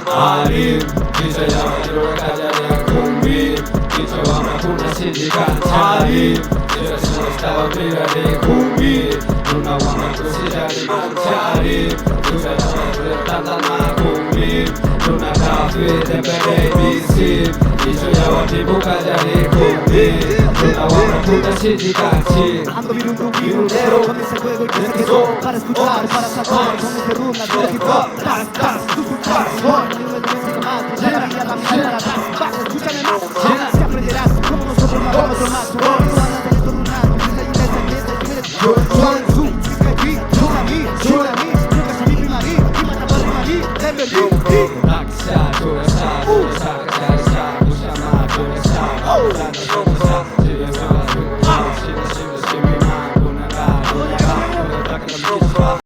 Alim, kisha ya majiro kaja ya kumbi, kisha wama kuna sindika talim, kisha sinasta bila de kumbi, tuna wama kusija di manchari, kisha ya majiro tata na kumbi, tuna kafe tembele bisi, kisha ya watibu kaja di kumbi, tuna wama kuna sindika talim. Ando virundero, con ese juego y que se quedó para escuchar, para saber dónde se runa, dónde se va, tas, tas, tu, tas, escúchame más.